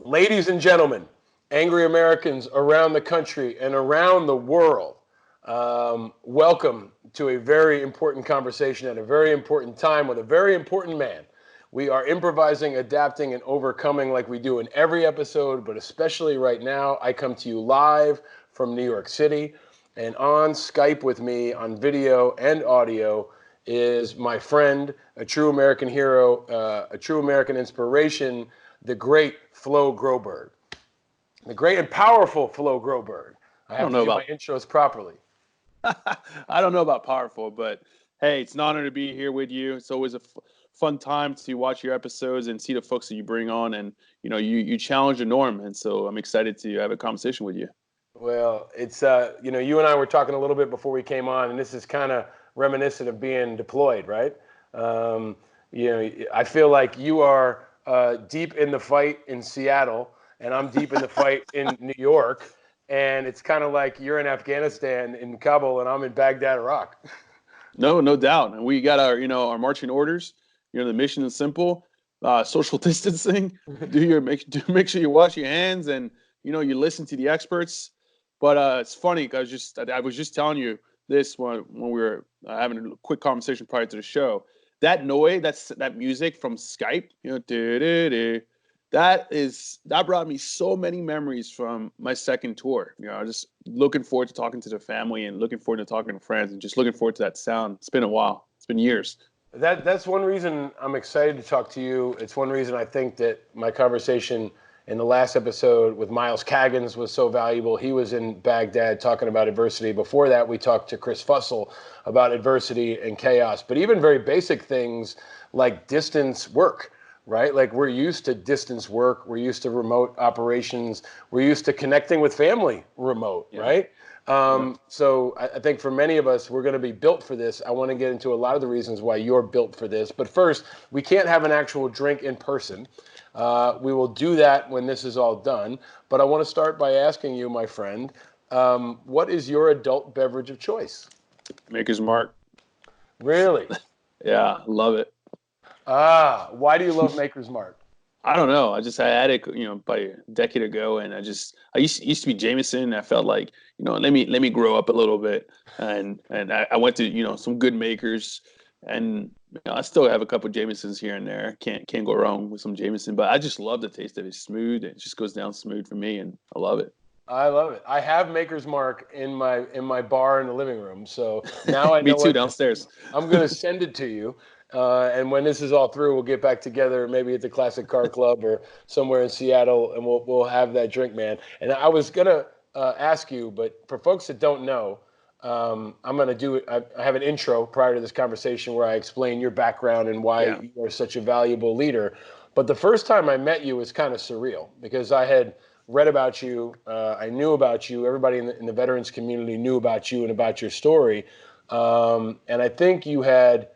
Ladies and gentlemen, angry Americans around the country and around the world, welcome to a very important conversation at a very important time with a very important man. We are improvising, adapting, and overcoming like we do in every episode, but especially right now. I come to you live from New York City, and on Skype with me on video and audio is my friend, a true American hero, a true American inspiration, the great Flo Groberg. The great and powerful Flo Groberg. I I have don't to know do my about intros properly. I don't know about powerful, but hey, it's an honor to be here with you. It's always a fun time to watch your episodes and see the folks that you bring on, and you challenge the norm, and so I'm excited to have a conversation with you. Well, it's you and I were talking a little bit before we came on, and this is kind of reminiscent of being deployed, right? Um, I feel like you are deep in the fight in Seattle, and I'm deep in the fight in New York, and it's kind of like you're in Afghanistan in Kabul, and I'm in Baghdad, Iraq. No, no doubt. And we got our marching orders. The mission is simple: social distancing. Make sure you wash your hands, and you listen to the experts. But it's funny because I was just telling you this when we were having a quick conversation prior to the show. That noise, that music from Skype, that brought me so many memories from my second tour. Just looking forward to talking to the family and looking forward to talking to friends and just looking forward to that sound. It's been a while. It's been years. That's one reason I'm excited to talk to you. It's one reason I think that my conversation in the last episode with Miles Kaggans was so valuable. He was in Baghdad talking about adversity. Before that, we talked to Chris Fussell about adversity and chaos, but even very basic things like distance work, right? Like we're used to distance work. We're used to remote operations. We're used to connecting with family remote, Yeah. right? Yeah. So I think for many of us, we're going to be built for this. I want to get into a lot of the reasons why you're built for this. But first, we can't have an actual drink in person. We will do that when this is all done. But I want to start by asking you, my friend, what is your adult beverage of choice? Maker's Mark. Really? Yeah, love it. Why do you love Maker's Mark? I don't know. I had it, by a decade ago, and I used to be Jameson. I felt like, let me grow up a little bit, and I went to, some good makers, and I still have a couple of Jamesons here and there. Can't go wrong with some Jameson, but I just love the taste of it. It's smooth. It just goes down smooth for me, and I love it. I love it. I have Maker's Mark in my bar in the living room, so now I Me know too, what downstairs. I'm going to send it to you. And when this is all through, we'll get back together, maybe at the Classic Car Club or somewhere in Seattle, and we'll have that drink, man. And I was gonna ask you, but for folks that don't know, I'm gonna do it. I have an intro prior to this conversation where I explain your background and why Yeah. you are such a valuable leader. But the first time I met you was kind of surreal because I had read about you, I knew about you. Everybody in the veterans community knew about you and about your story, and I think you had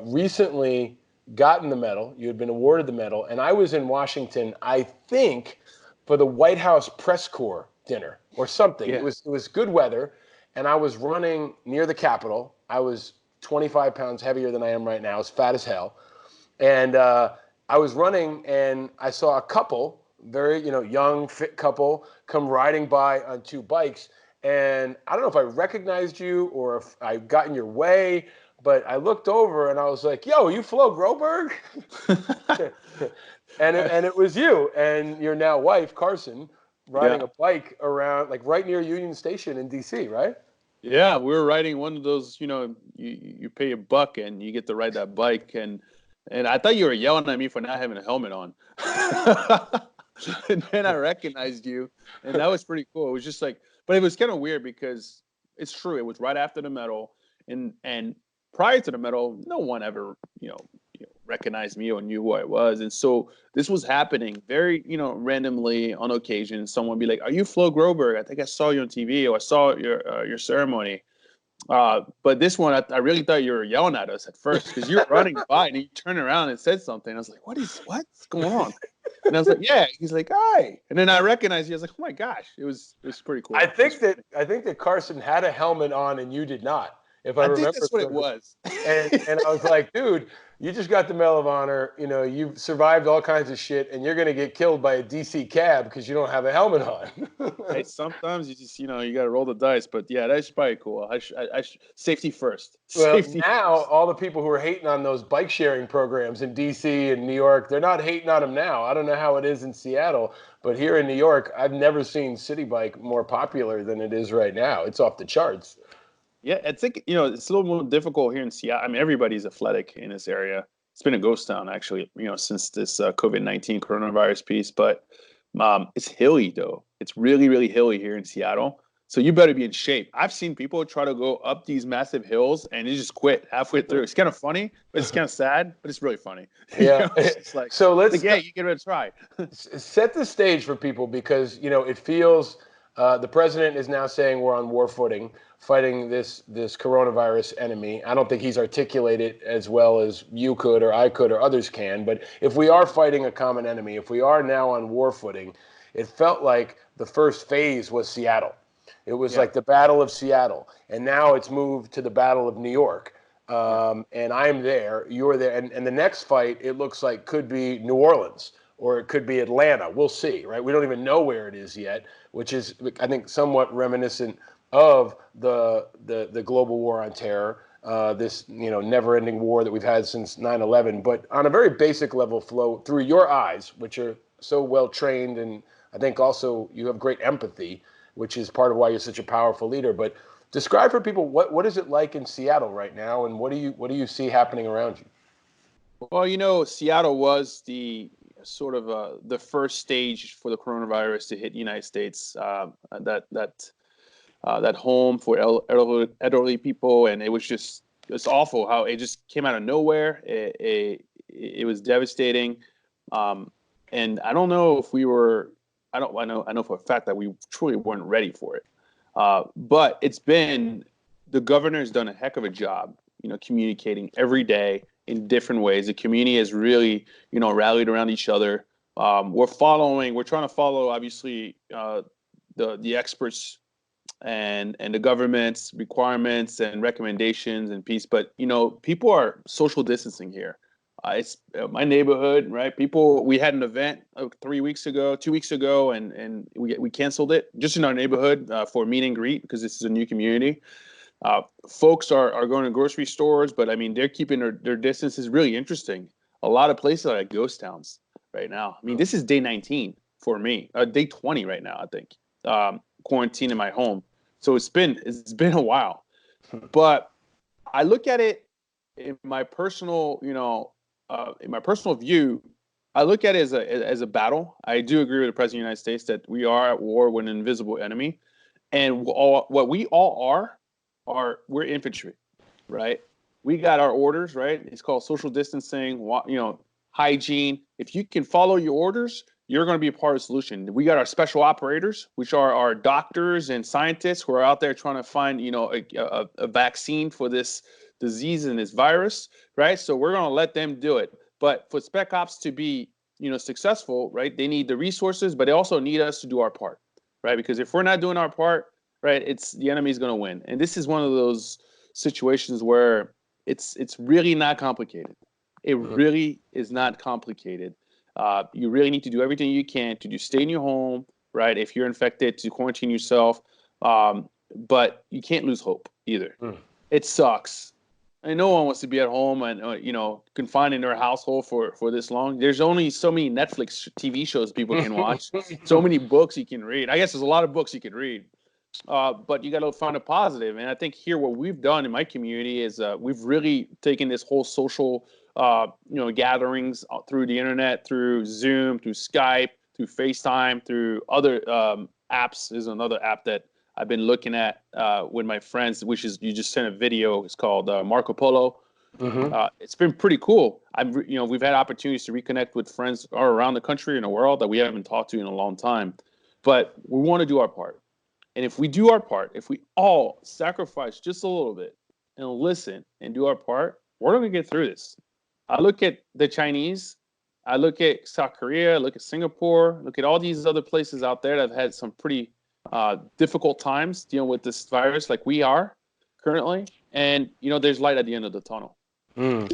recently gotten the medal. You had been awarded the medal, and I was in Washington, I think, for the White House press corps dinner or something. Yeah. It was good weather, and I was running near the Capitol. I was 25 pounds heavier than I am right now. I was fat as hell, and I was running, and I saw a couple, very young, fit couple, come riding by on two bikes. And I don't know if I recognized you or if I got in your way, but I looked over and I was like, "Yo, you Flo Groberg?" and it was you and your now wife Carson riding Yeah. a bike around like right near Union Station in D.C., right? Yeah, we were riding one of those, you pay a buck and you get to ride that bike, and I thought you were yelling at me for not having a helmet on. And then I recognized you, and that was pretty cool. It was just like, but it was kind of weird because it's true. It was right after the medal, and prior to the medal, no one ever, recognized me or knew who I was, and so this was happening very, randomly on occasion. Someone would be like, "Are you Flo Groberg? I think I saw you on TV, or I saw your ceremony." But this one, I really thought you were yelling at us at first because you're running by and you turned around and said something. I was like, what's going on? And I was like, yeah. He's like, hi. And then I recognized you. I was like, oh my gosh, it was pretty cool. I think that Carson had a helmet on and you did not. if I I think remember that's what it correctly. was. And I was like, dude, you just got the Medal of Honor. You know, you've survived all kinds of shit, and you're gonna get killed by a DC cab because you don't have a helmet Hey, on. sometimes you just, you got to roll the dice. But yeah, that's probably cool. Safety first. Well, Safety now first. all the people who are hating on those bike sharing programs in DC and New York, they're not hating on them now. I don't know how it is in Seattle, but here in New York, I've never seen City Bike more popular than it is right now. It's off the charts. Yeah, I think it's a little more difficult here in Seattle. I mean, everybody's athletic in this area. It's been a ghost town actually, since this COVID-19 coronavirus piece. But it's hilly though. It's really, really hilly here in Seattle. So you better be in shape. I've seen people try to go up these massive hills and they just quit halfway through. It's kind of funny, but it's kind of sad, but it's really funny. Yeah. It's just like, So let's yeah, you give it a try. set the stage for people because it feels the president is now saying we're on war footing, fighting this coronavirus enemy. I don't think he's articulated as well as you could or I could or others can. But if we are fighting a common enemy, if we are now on war footing, it felt like the first phase was Seattle. It was Yeah, like the Battle of Seattle, and now it's moved to the Battle of New York. yeah, And I'm there, you're there, and the next fight it looks like could be New Orleans or it could be Atlanta. We'll see, right? We don't even know where it is yet, which is I think somewhat reminiscent of the global war on terror. This never-ending war that we've had since 9/11. But on a very basic level, Flo, through your eyes, which are so well trained, and I think also you have great empathy, which is part of why you're such a powerful leader. But describe for people what is it like in Seattle right now, and what do you see happening around you? Well, Seattle was the sort of the first stage for the coronavirus to hit the United States. That home for elderly people, and it's awful how it just came out of nowhere. It was devastating, um, and I don't know if we were. I know for a fact that we truly weren't ready for it. But the governor has done a heck of a job, communicating every day in different ways. The community has really, rallied around each other. We're trying to follow, obviously, the experts and the government's requirements and recommendations and peace. But people are social distancing here. It's my neighborhood, right? We had an event 2 weeks ago, and we canceled it just in our neighborhood for a meet and greet because this is a new community. Folks are going to grocery stores, but I mean they're keeping their distance. Is really interesting. A lot of places are like ghost towns right now. I mean, this is day 19 for me, day 20 right now, I think. Quarantine in my home, so it's been a while. But I look at it in my personal, view. I look at it as a battle. I do agree with the president of the United States that we are at war with an invisible enemy, and what we all we're infantry, right? We got our orders, right? It's called social distancing, hygiene. If you can follow your orders, you're going to be a part of the solution. We got our special operators, which are our doctors and scientists who are out there trying to find, a vaccine for this disease and this virus, right? So we're going to let them do it. But for spec ops to be, successful, right? They need the resources, but they also need us to do our part, right? Because if we're not doing our part, right, it's the enemy's going to win. And this is one of those situations where it's really not complicated. It Mhm. really is not complicated. You really need to do everything you can to stay in your home, right? If you're infected, to quarantine yourself. But you can't lose hope either. Mm. It sucks. And no one wants to be at home and confined in their household for this long. There's only so many Netflix TV shows people can watch, so many books you can read. I guess there's a lot of books you can read, but you got to find a positive. And I think here what we've done in my community is we've really taken this whole social gatherings through the internet, through Zoom, through Skype, through FaceTime, through other apps. Is another app that I've been looking at with my friends, which is you just sent a video. It's called Marco Polo. Mhm. It's been pretty cool. We've had opportunities to reconnect with friends all around the country and the world that we haven't talked to in a long time. But we want to do our part. And if we do our part, if we all sacrifice just a little bit and listen and do our part, we're going to get through this. I look at the Chinese, I look at South Korea, I look at Singapore, look at all these other places out there that have had some pretty difficult times dealing with this virus like we are currently. And, there's light at the end of the tunnel. Mm.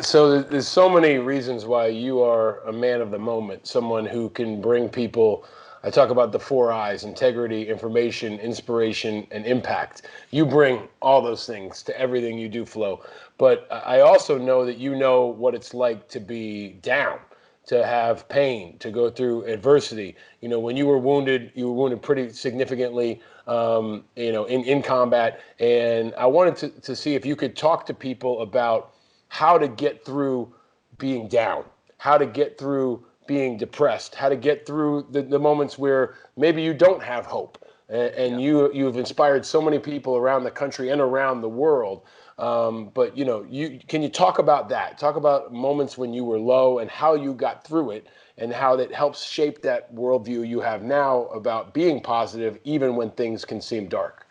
So there's so many reasons why you are a man of the moment, someone who can bring people. I talk about the four I's: integrity, information, inspiration, and impact. You bring all those things to everything you do, Flo. But I also know that you know what it's like to be down, to have pain, to go through adversity. When you were wounded pretty significantly, in combat. And I wanted to see if you could talk to people about how to get through being down, how to get through being depressed, how to get through the moments where maybe you don't have hope. And you've inspired so many people around the country and around the world. But can you talk about that? Talk about moments when you were low and how you got through it, and how that helps shape that worldview you have now about being positive, even when things can seem dark.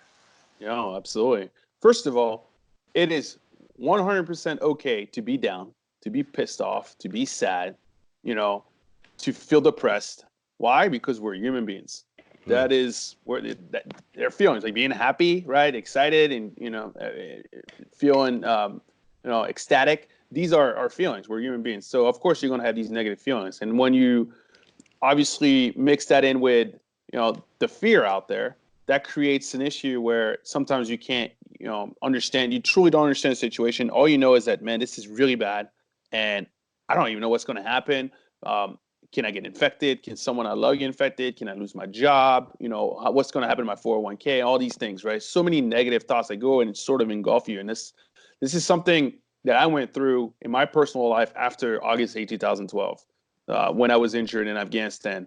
Yeah, absolutely. First of all, it is 100% okay to be down, to be pissed off, to be sad, you know, to feel depressed. Why? Because we're human beings. That is where their feelings, like being happy, right, excited, and feeling, ecstatic. These are our feelings. We're human beings, so of course you're going to have these negative feelings. And when you obviously mix that in with the fear out there, that creates an issue where sometimes you can't understand, you truly don't understand the situation. All you know is that, man, this is really bad, and I don't even know what's going to happen. Can I get infected? Can someone I love get infected? Can I lose my job? What's going to happen to my 401k? All these things, right? So many negative thoughts that go and sort of engulf you. And this is something that I went through in my personal life after August 8, 2012, when I was injured in Afghanistan,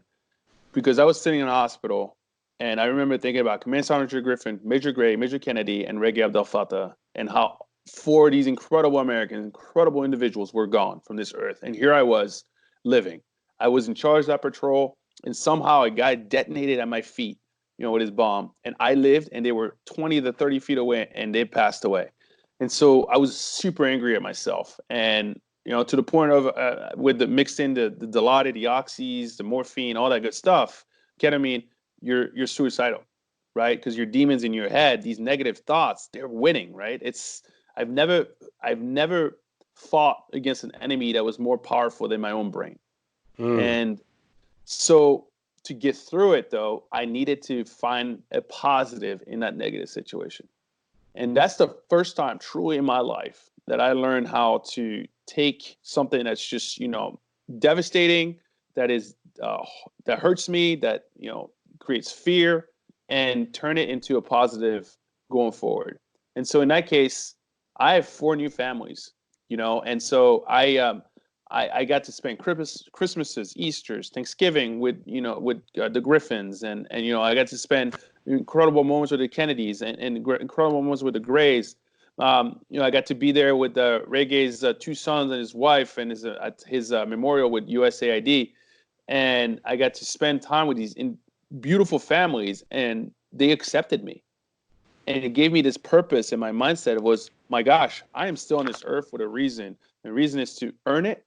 because I was sitting in a hospital, and I remember thinking about Command Sergeant Major Griffin, Major Gray, Major Kennedy, and Reggie Abdel Fattah, and how four of these incredible Americans, incredible individuals were gone from this earth. And here I was living. I was in charge of that patrol, and somehow a guy detonated at my feet, with his bomb. And I lived, and they were 20 to 30 feet away, and they passed away. And so I was super angry at myself. And to the point of with the mixed in the Dilaudid, the oxys, the morphine, all that good stuff, ketamine, you're suicidal, right? Because your demons in your head, these negative thoughts, they're winning, right? I've never fought against an enemy that was more powerful than my own brain. And so to get through it, though, I needed to find a positive in that negative situation. And that's the first time truly in my life that I learned how to take something that's just, devastating, that hurts me, that, creates fear, and turn it into a positive going forward. And so in that case, I have 4 new families, and so I got to spend Christmases, Easters, Thanksgiving with the Griffins, and I got to spend incredible moments with the Kennedys and incredible moments with the Grays. I got to be there with Ray Gay's 2 sons and his wife, and his memorial with USAID, and I got to spend time with these beautiful families, and they accepted me, and it gave me this purpose. And my mindset was, my gosh, I am still on this earth with a reason. The reason is to earn it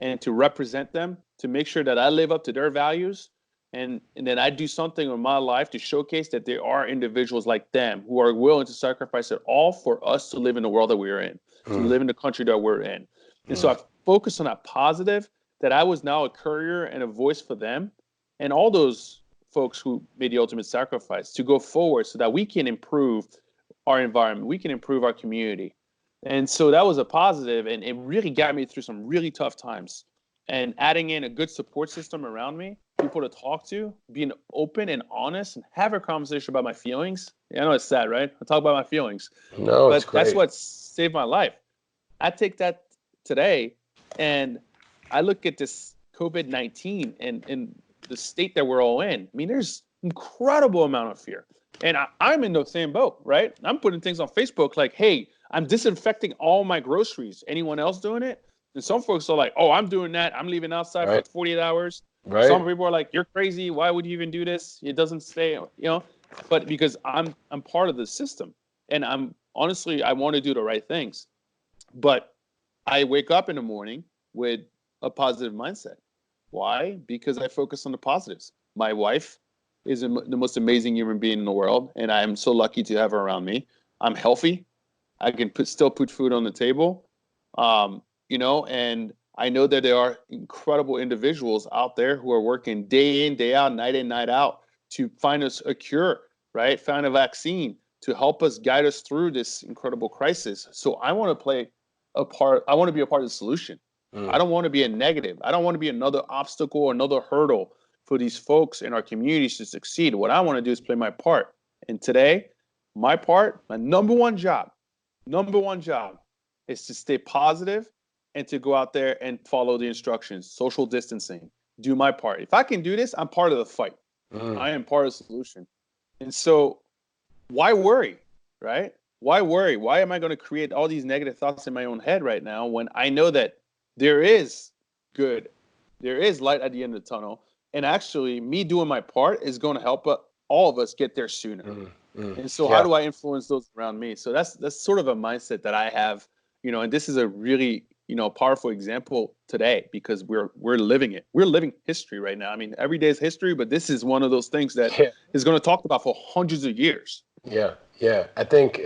and to represent them, to make sure that I live up to their values, and then I do something in my life to showcase that there are individuals like them who are willing to sacrifice it all for us to live in the world that we're in, to live in the country that we're in. And so I focused on that positive, that I was now a courier and a voice for them and all those folks who made the ultimate sacrifice to go forward so that we can improve our environment, we can improve our community. And so that was a positive, and it really got me through some really tough times. And adding in a good support system around me, people to talk to, being open and honest, and have a conversation about my feelings. Yeah, I know it's sad, right? I talk about my feelings. No, it's But that's great. what saved my life. I take that today, and I look at this COVID-19 and the state that we're all in. I mean, there's incredible amount of fear. And I'm in the same boat, right? I'm putting things on Facebook like, hey, I'm disinfecting all my groceries. Anyone else doing it? And some folks are like, oh, I'm doing that. I'm leaving outside for Right. 48 hours. Right. Some people are like, you're crazy. Why would you even do this? It doesn't stay, but because I'm part of the system, and I'm honestly, I want to do the right things. But I wake up in the morning with a positive mindset. Why? Because I focus on the positives. My wife is the most amazing human being in the world, and I am so lucky to have her around me. I'm healthy. I can still put food on the table. And I know that there are incredible individuals out there who are working day in, day out, night in, night out to find us a cure, right? Find a vaccine to help us guide us through this incredible crisis. So I want to play a part. I want to be a part of the solution. I don't want to be a negative. I don't want to be another obstacle or another hurdle for these folks in our communities to succeed. What I want to do is play my part. And today, my part, my number one job is to stay positive and to go out there and follow the instructions, social distancing, do my part. If I can do this, I'm part of the fight. I am part of the solution. And so why worry, right? Why worry? Why am I going to create all these negative thoughts in my own head right now when I know that there is good, there is light at the end of the tunnel, and actually me doing my part is going to help all of us get there sooner. And so how do I influence those around me? So that's sort of a mindset that I have, and this is a really, powerful example today because we're living it. We're living history right now. I mean, every day is history, but this is one of those things that is going to talk about for hundreds of years. Yeah, yeah. I think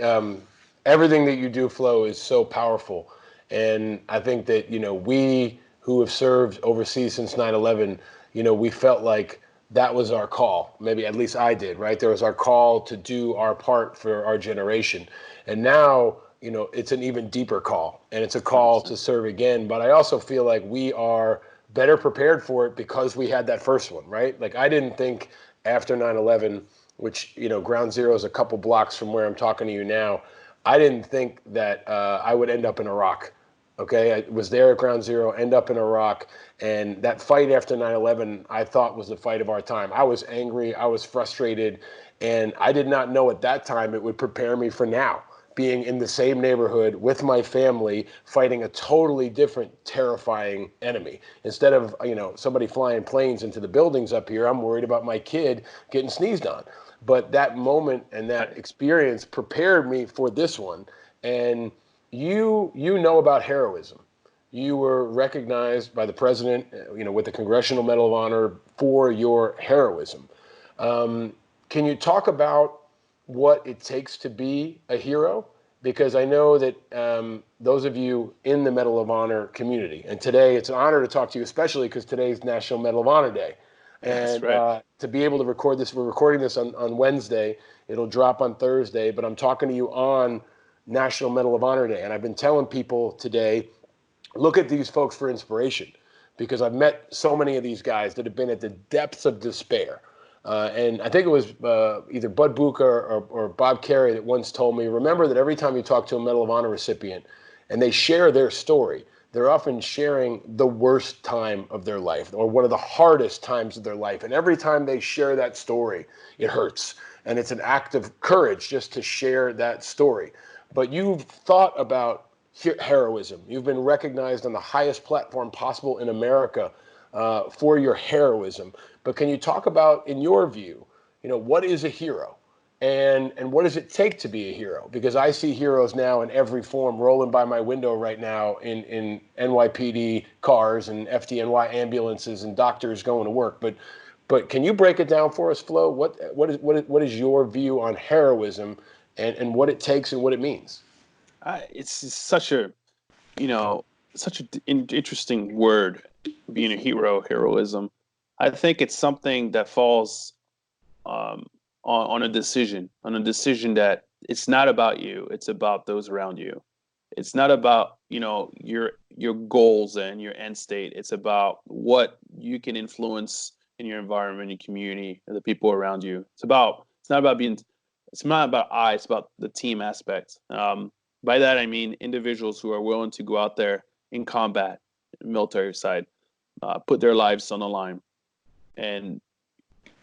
everything that you do, Flo, is so powerful. And I think that, we who have served overseas since 9/11, we felt like that was our call. Maybe at least I did, right? There was our call to do our part for our generation. And now, it's an even deeper call, and it's a call 100%. to serve again. But I also feel like we are better prepared for it because we had that first one, right? Like I didn't think after 9/11, which, ground zero is a couple blocks from where I'm talking to you now, I didn't think that I would end up in Iraq. Okay, I was there at ground zero, end up in Iraq, and that fight after 9/11, I thought was the fight of our time. I was angry, I was frustrated, and I did not know at that time it would prepare me for now, being in the same neighborhood with my family, fighting a totally different, terrifying enemy. Instead of, somebody flying planes into the buildings up here, I'm worried about my kid getting sneezed on. But that moment and that experience prepared me for this one. And you know about heroism. You were recognized by the president, with the Congressional Medal of Honor for your heroism. Can you talk about what it takes to be a hero? Because I know that those of you in the Medal of Honor community, and today it's an honor to talk to you, especially because today's National Medal of Honor Day. That's And right. to be able to record this, we're recording this on Wednesday. It'll drop on Thursday, but I'm talking to you on National Medal of Honor Day. And I've been telling people today, look at these folks for inspiration, because I've met so many of these guys that have been at the depths of despair. And I think it was either Bud Buka or Bob Carey that once told me, remember that every time you talk to a Medal of Honor recipient and they share their story, they're often sharing the worst time of their life or one of the hardest times of their life. And every time they share that story, it hurts. And it's an act of courage just to share that story. But you've thought about heroism. You've been recognized on the highest platform possible in America for your heroism. But can you talk about, in your view, what is a hero? And what does it take to be a hero? Because I see heroes now in every form rolling by my window right now in NYPD cars and FDNY ambulances and doctors going to work. But can you break it down for us, Flo? What is your view on heroism and what it takes and what it means? It's just you know, such an interesting word, being a hero, heroism. I think it's something that falls um, on a decision that it's not about you, it's about those around you. It's not about your goals and your end state. It's about what you can influence in your environment, your community, and the people around you. It's not about being. It's not about I. It's about the team aspect. By that I mean individuals who are willing to go out there in combat, military side, put their lives on the line, and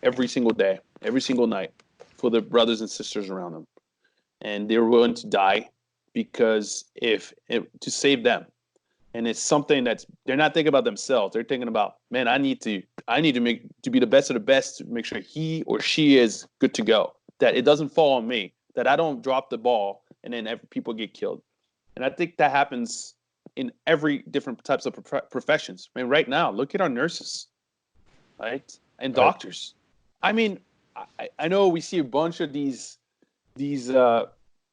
every single day, every single night, for the brothers and sisters around them, and they're willing to die because to save them. And it's something that's they're not thinking about themselves. They're thinking about, man, I need to make to be the best of the best to make sure he or she is good to go. That it doesn't fall on me. That I don't drop the ball and then people get killed. And I think that happens in every different types of professions. I mean, right now, look at our nurses, right, and Right. doctors. I mean, I know we see a bunch of these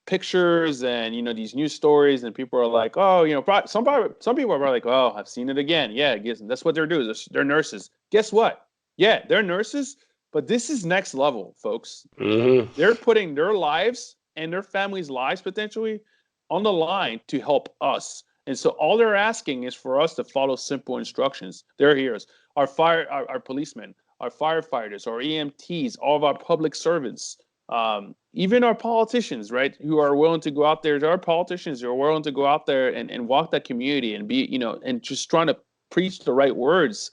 pictures and these news stories, and people are like, oh, some people are like, oh, I've seen it again. Yeah, I guess that's what they're doing. They're nurses. Guess what? Yeah, they're nurses, but this is next level, folks. Mm-hmm. They're putting their lives and their families' lives potentially on the line to help us. And so all they're asking is for us to follow simple instructions. They're heroes. Our policemen, our firefighters, our EMTs, all of our public servants, even our politicians, right, who are willing to go out there. There are politicians who are willing to go out there and walk that community and be, and just trying to preach the right words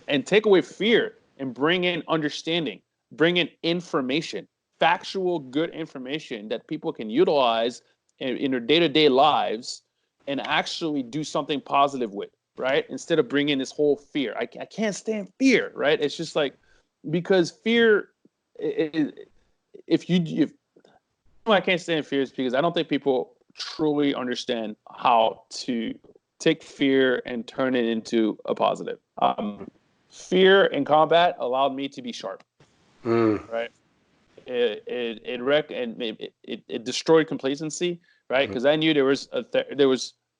and take away fear and bring in understanding, bring in information, factual, good information that people can utilize in their day-to-day lives and actually do something positive with, right? Instead of bringing this whole fear. I can't stand fear, right? It's just like, because fear, if I can't stand fear is because I don't think people truly understand how to take fear and turn it into a positive. Fear in combat allowed me to be sharp, right? It destroyed complacency, right? Because I knew there was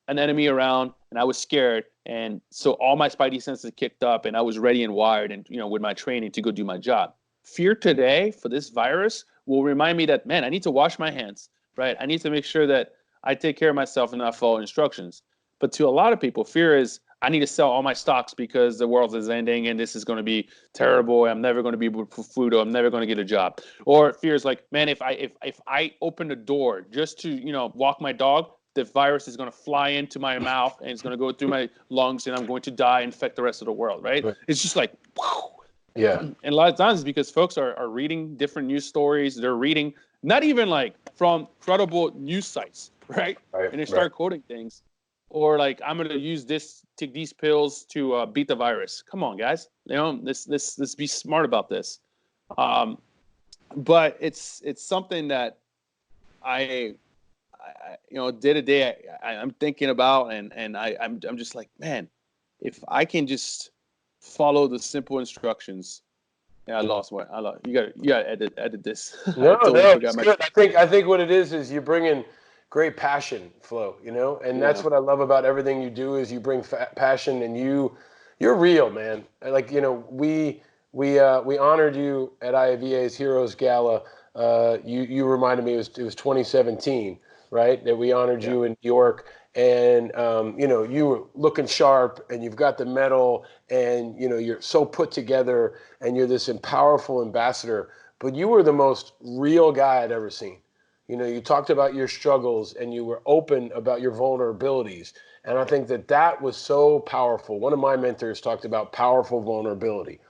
an enemy around, and I was scared, and so all my spidey senses kicked up, and I was ready and wired, and with my training to go do my job. Fear today for this virus will remind me that, man, I need to wash my hands, right? I need to make sure that I take care of myself and not follow instructions. But to a lot of people, fear is, I need to sell all my stocks because the world is ending and this is going to be terrible. I'm never going to be able to food, or I'm never going to get a job. Or fear is like, man, if I open the door just to walk my dog, the virus is going to fly into my mouth and it's going to go through my lungs and I'm going to die and infect the rest of the world, right? It's just like, wow. Yeah. And a lot of times it's because folks are reading different news stories. They're reading not even like from credible news sites, right? And they start quoting things. Or like, I'm going to take these pills to beat the virus. Come on, guys. Let's be smart about this. But it's something that I day to day I'm thinking about, and I'm just like, man, if I can just follow the simple instructions. Yeah, I lost. You got to edit this. No, Totally it's good. I think what it is you bring in great passion, Flo. And that's what I love about everything you do is you bring passion, and you're real, man. Like we honored you at IAVA's Heroes Gala. You reminded me it was 2017, right? That we honored you in New York, and you were looking sharp, and you've got the medal, and you're so put together, and you're this powerful ambassador. But you were the most real guy I'd ever seen. You talked about your struggles, and you were open about your vulnerabilities. And I think that was so powerful. One of my mentors talked about powerful vulnerability,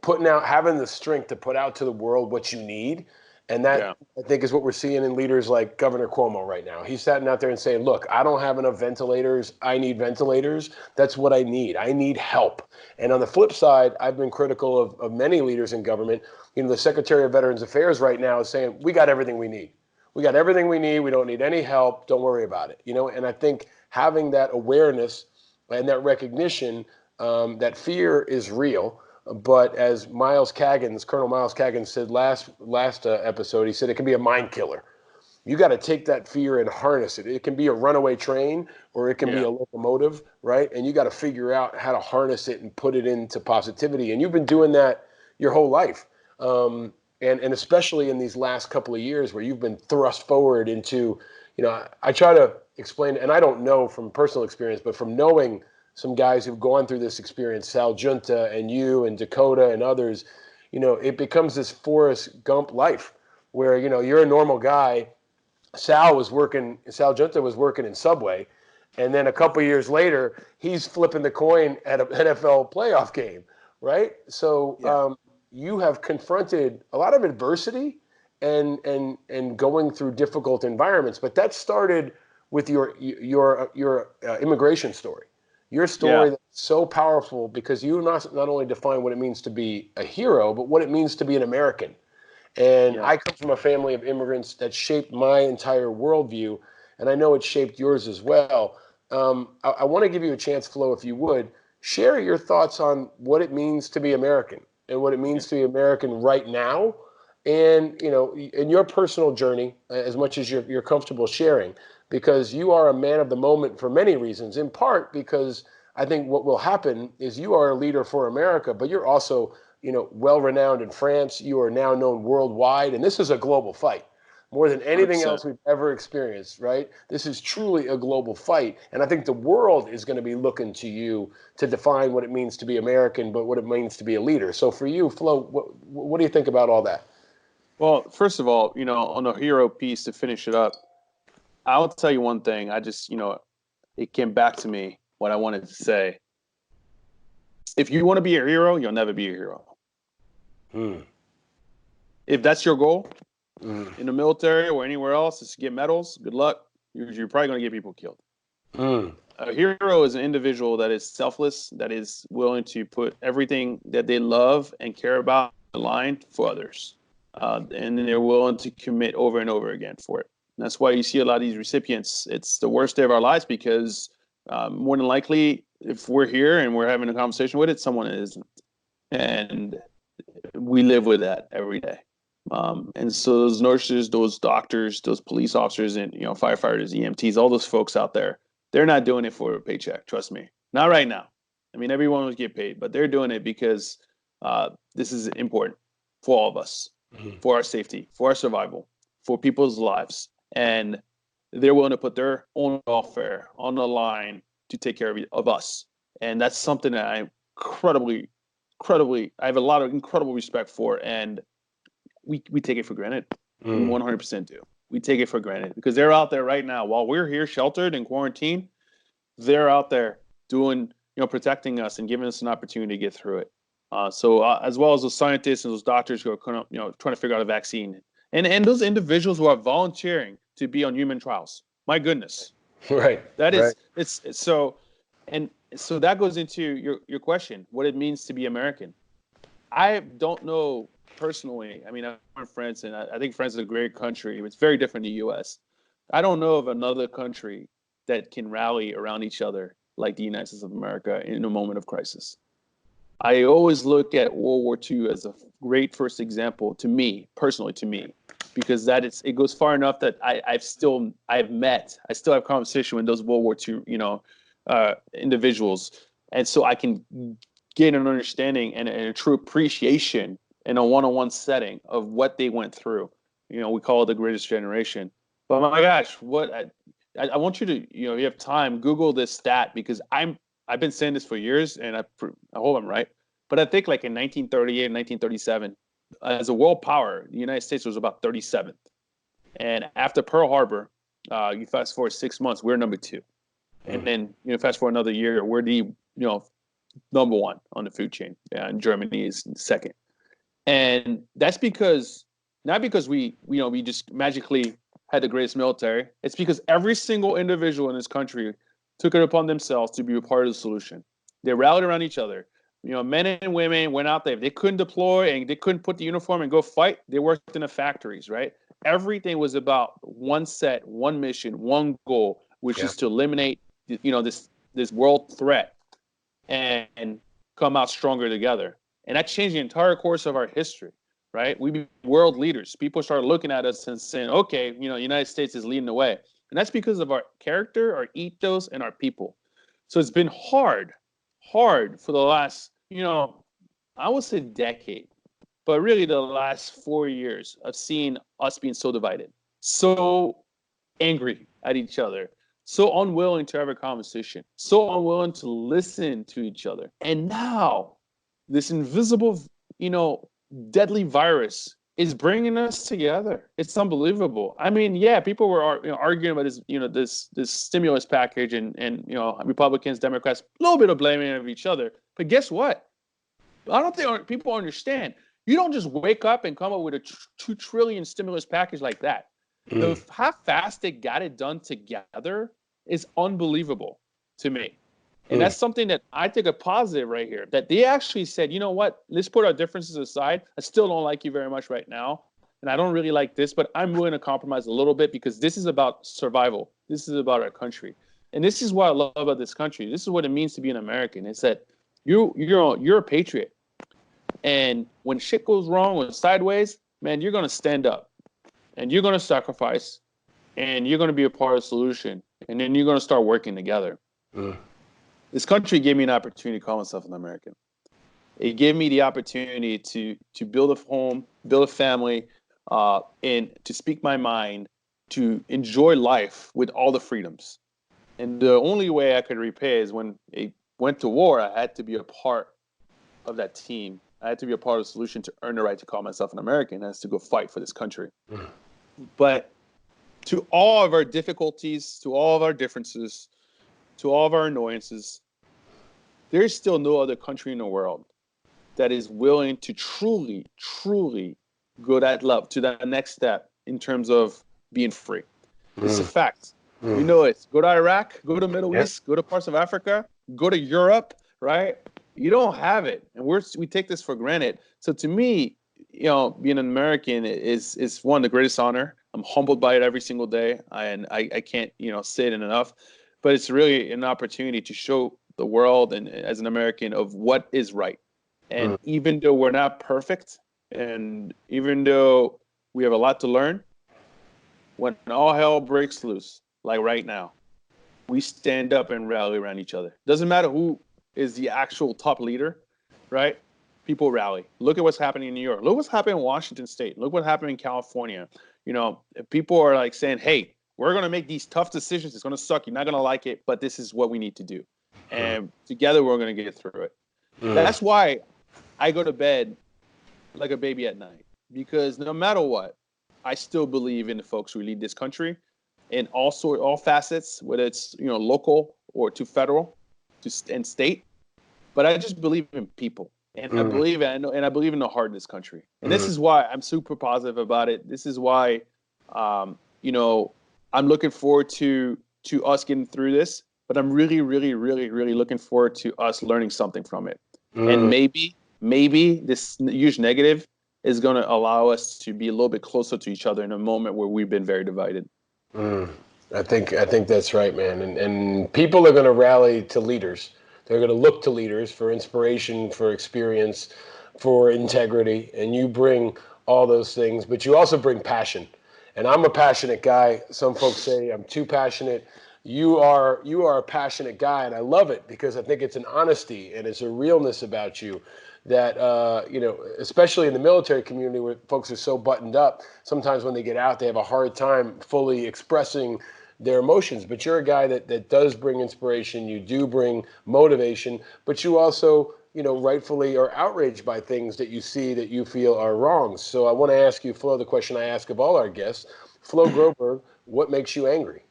having the strength to put out to the world what you need. And that, I think, is what we're seeing in leaders like Governor Cuomo right now. He's sitting out there and saying, look, I don't have enough ventilators. I need ventilators. That's what I need. I need help. And on the flip side, I've been critical of many leaders in government. The Secretary of Veterans Affairs right now is saying, we got everything we need. We got everything we need. We don't need any help. Don't worry about it. And I think having that awareness and that recognition that fear is real. But as Colonel Miles Kagan said last episode, he said it can be a mind killer. You got to take that fear and harness it. It can be a runaway train, or it can be a locomotive, right? And you got to figure out how to harness it and put it into positivity. And you've been doing that your whole life. And especially in these last couple of years where you've been thrust forward into, I try to explain, and I don't know from personal experience, but from knowing some guys who've gone through this experience, Sal Junta and you and Dakota and others, it becomes this Forrest Gump life where, you're a normal guy. Sal Junta was working in Subway. And then a couple years later, he's flipping the coin at an NFL playoff game, right? So you have confronted a lot of adversity and going through difficult environments. But that started with your immigration story. Your story that's so powerful because you not only define what it means to be a hero, but what it means to be an American. And I come from a family of immigrants that shaped my entire worldview, and I know it shaped yours as well. I want to give you a chance, Flo, if you would, share your thoughts on what it means to be American and what it means to be American right now and in your personal journey, as much as you're comfortable sharing, because you are a man of the moment for many reasons. In part because I think what will happen is you are a leader for America, but you're also well renowned in France. You are now known worldwide, and this is a global fight. More than anything 100%. else we've ever experienced, right? This is truly a global fight. And I think the world is going to be looking to you to define what it means to be American, but what it means to be a leader. So for you, Flo, what do you think about all that? Well, first of all, on the hero piece to finish it up, I'll tell you one thing. I just, it came back to me what I wanted to say. If you want to be a hero, you'll never be a hero. Hmm. If that's your goal Mm. in the military or anywhere else, is to get medals, good luck. You're probably going to get people killed. Mm. A hero is an individual that is selfless, that is willing to put everything that they love and care about on the line for others. And then they're willing to commit over and over again for it. And that's why you see a lot of these recipients. It's the worst day of our lives because more than likely, if we're here and we're having a conversation with it, someone isn't. And we live with that every day. And so those nurses, those doctors, those police officers, and firefighters, EMTs, all those folks out there, they're not doing it for a paycheck. Trust me, not right now. I mean, everyone will get paid, but they're doing it because this is important for all of us, for our safety, for our survival, for people's lives, and they're willing to put their own welfare on the line to take care of us. And that's something that I'm incredibly, I have a lot of incredible respect for, and we take it for granted. We 100% do. We take it for granted because they're out there right now while we're here sheltered in quarantine. They're out there doing, protecting us and giving us an opportunity to get through it. So as well as those scientists and those doctors who are trying to figure out a vaccine, and those individuals who are volunteering to be on human trials. My goodness, Right. that Right. is it's so, and so that goes into your question, what it means to be American. I don't know personally. I mean, I'm in France, and I think France is a great country. It's very different than the U.S. I don't know of another country that can rally around each other like the United States of America in a moment of crisis. I always look at World War II as a great first example to me, personally to me, because it goes far enough that I still have conversation with those World War II, individuals. And so I can gain an understanding and a true appreciation in a one-on-one setting of what they went through. We call it the greatest generation. But my gosh, I want you to, you have time, Google this stat because I've been saying this for years, and I hope I'm right. But I think like in 1938, 1937, as a world power, the United States was about 37th. And after Pearl Harbor, you fast forward 6 months, we're number two. And then fast forward another year, we're the number one on the food chain, and Germany is second. And that's not because we just magically had the greatest military. It's because every single individual in this country took it upon themselves to be a part of the solution. They rallied around each other. Men and women went out there. If they couldn't deploy and they couldn't put the uniform and go fight, they worked in the factories, right? Everything was about one set, one mission, one goal, which is to eliminate, this world threat and come out stronger together. And that changed the entire course of our history, right? We be world leaders. People started looking at us and saying, okay, the United States is leading the way. And that's because of our character, our ethos, and our people. So it's been hard for the last, I would say decade, but really the last 4 years of seeing us being so divided, so angry at each other, so unwilling to have a conversation, so unwilling to listen to each other. And now this invisible, deadly virus is bringing us together. It's unbelievable. I mean, yeah, people were arguing about this stimulus package, and Republicans, Democrats, a little bit of blaming of each other. But guess what? I don't think people understand. You don't just wake up and come up with a $2 trillion stimulus package like that. How fast they got it done together is unbelievable to me. And that's something that I think a positive right here, that they actually said, you know what, let's put our differences aside. I still don't like you very much right now. And I don't really like this, but I'm willing to compromise a little bit because this is about survival. This is about our country. And this is what I love about this country. This is what it means to be an American. It's that you're a patriot. And when shit goes wrong, when sideways, man, you're going to stand up and you're going to sacrifice and you're going to be a part of the solution. And then you're going to start working together. Mm. This country gave me an opportunity to call myself an American. It gave me the opportunity to build a home, build a family, and to speak my mind, to enjoy life with all the freedoms. And the only way I could repay is when it went to war, I had to be a part of that team. I had to be a part of the solution to earn the right to call myself an American. I had to go fight for this country. Mm. But to all of our difficulties, to all of our differences, to all of our annoyances, there is still no other country in the world that is willing to truly, truly go that level to that next step in terms of being free. It's a fact. We know it. Go to Iraq, go to the Middle East, go to parts of Africa, go to Europe, right? You don't have it. And we take this for granted. So to me, being an American is one, the greatest honor. I'm humbled by it every single day. And I can't, say it enough. But it's really an opportunity to show the world and as an American of what is right. And even though we're not perfect, and even though we have a lot to learn, when all hell breaks loose, like right now, we stand up and rally around each other. Doesn't matter who is the actual top leader, right? People rally. Look at what's happening in New York. Look what's happening in Washington State. Look what happened in California. People are like saying, hey, we're going to make these tough decisions. It's going to suck. You're not going to like it, but this is what we need to do. And together we're going to get through it. That's why I go to bed like a baby at night, because no matter what, I still believe in the folks who lead this country in all facets, whether it's local or to federal, and state. But I just believe in people, and I believe in the heart of this country. And this is why I'm super positive about it. This is why, I'm looking forward to us getting through this. But I'm really, really, really, really looking forward to us learning something from it. And maybe this huge negative is going to allow us to be a little bit closer to each other in a moment where we've been very divided. I think that's right, man. And people are going to rally to leaders. They're going to look to leaders for inspiration, for experience, for integrity. And you bring all those things, but you also bring passion. And I'm a passionate guy. Some folks say I'm too passionate. You are a passionate guy, and I love it because I think it's an honesty and it's a realness about you that, especially in the military community where folks are so buttoned up, sometimes when they get out, they have a hard time fully expressing their emotions. But you're a guy that does bring inspiration. You do bring motivation, but you also, rightfully are outraged by things that you see that you feel are wrong. So I want to ask you, Flo, the question I ask of all our guests. Flo Groberg, what makes you angry?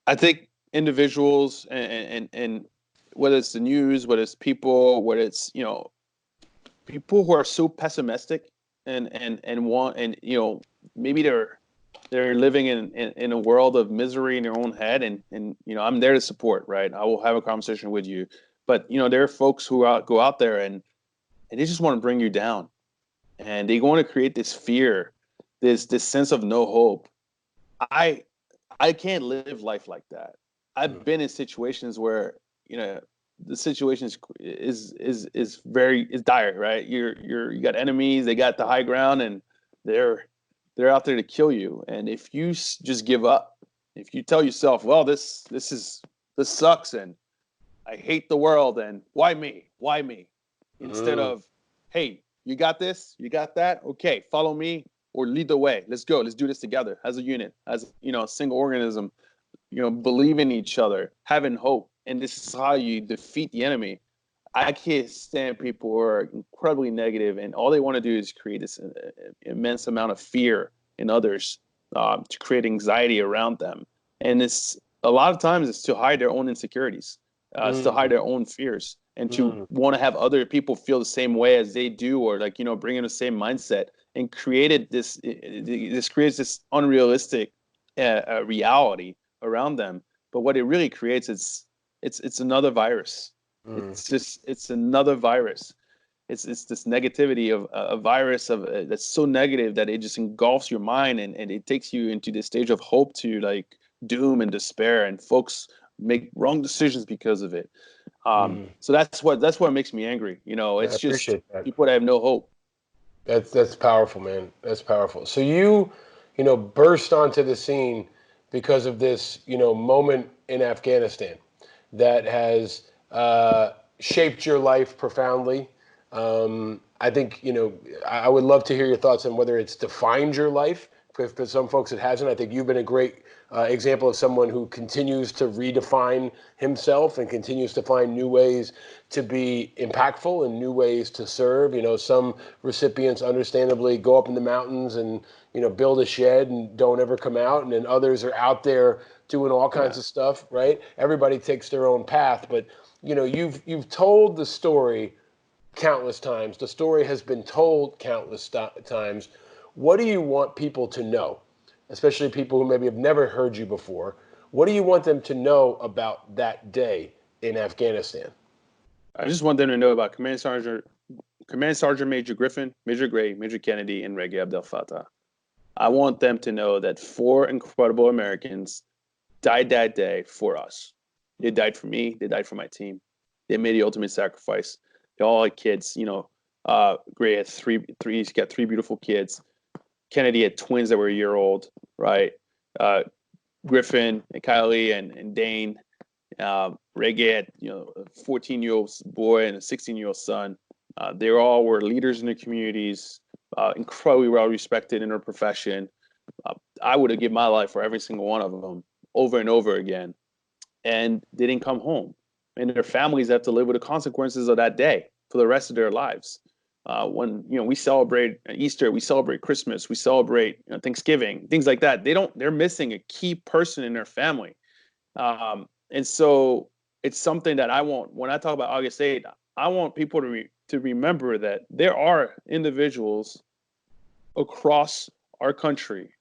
I think individuals and whether it's the news, whether it's people, whether it's people who are so pessimistic and want, and maybe they're living in a world of misery in their own head, and I'm there to support, right? I will have a conversation with you, but there are folks who go out there and they just want to bring you down, and they want to create this fear, this sense of no hope. I can't live life like that. I've been in situations where the situation is very dire, right? You got enemies, they got the high ground, and they're out there to kill you. And if you just give up, if you tell yourself, well, this sucks, and I hate the world, and why me, instead of, hey, you got this, you got that, okay, follow me or lead the way. Let's go. Let's do this together as a unit, as a single organism. Believe in each other, having hope, and this is how you defeat the enemy. I can't stand people who are incredibly negative, and all they want to do is create this immense amount of fear in others, to create anxiety around them. And it's a lot of times it's to hide their own insecurities, it's to hide their own fears, and to want to have other people feel the same way as they do, or bring in the same mindset, and this creates this unrealistic reality around them. But what it really creates is it's another virus. It's another virus. It's this negativity of a virus that's so negative that it just engulfs your mind, and it takes you into this stage of hope to doom and despair, and folks make wrong decisions because of it. So that's what makes me angry. It's I just appreciate that. people that have no hope. That's powerful, man. That's powerful. So you burst onto the scene because of this, moment in Afghanistan that has shaped your life profoundly. I think, I would love to hear your thoughts on whether it's defined your life. For some folks, it hasn't. I think you've been a great example of someone who continues to redefine himself and continues to find new ways to be impactful and new ways to serve. Some recipients understandably go up in the mountains and, build a shed and don't ever come out. And then others are out there doing all kinds Yeah. of stuff, right? Everybody takes their own path. But, you've told the story countless times. The story has been told countless times. What do you want people to know, especially people who maybe have never heard you before? What do you want them to know about that day in Afghanistan? I just want them to know about Command Sergeant Major Griffin, Major Gray, Major Kennedy, and Reggie Abdel Fattah. I want them to know that four incredible Americans died that day for us. They died for me. They died for my team. They made the ultimate sacrifice. They all had kids. Gray had three. He's got three beautiful kids. Kennedy had twins that were a year old. Right. Uh, Griffin and Kylie and Dane. Reggae had a 14-year-old boy and a 16-year-old son. They all were leaders in their communities, incredibly well respected in their profession. I would have given my life for every single one of them over and over again, and they didn't come home, and their families have to live with the consequences of that day for the rest of their lives. When we celebrate Easter, we celebrate Christmas, we celebrate Thanksgiving, things like that. They're missing a key person in their family. And so it's something that I want. When I talk about August 8th, I want people to remember that there are individuals across our country,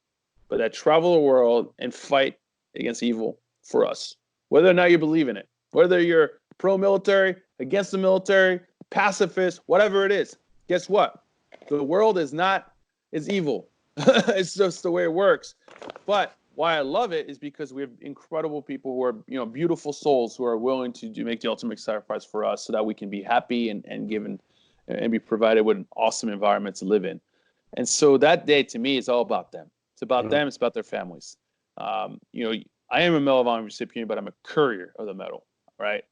but that travel the world and fight against evil for us, whether or not you believe in it, whether you're pro-military, against the military, pacifist, whatever it is. Guess what? The world is evil. It's just the way it works. But why I love it is because we have incredible people who are, beautiful souls who are willing to make the ultimate sacrifice for us so that we can be happy and given and be provided with an awesome environment to live in. And so that day to me is all about them. It's about Mhm. them. It's about their families. I am a Medal of Honor recipient, but I'm a courier of the medal, right?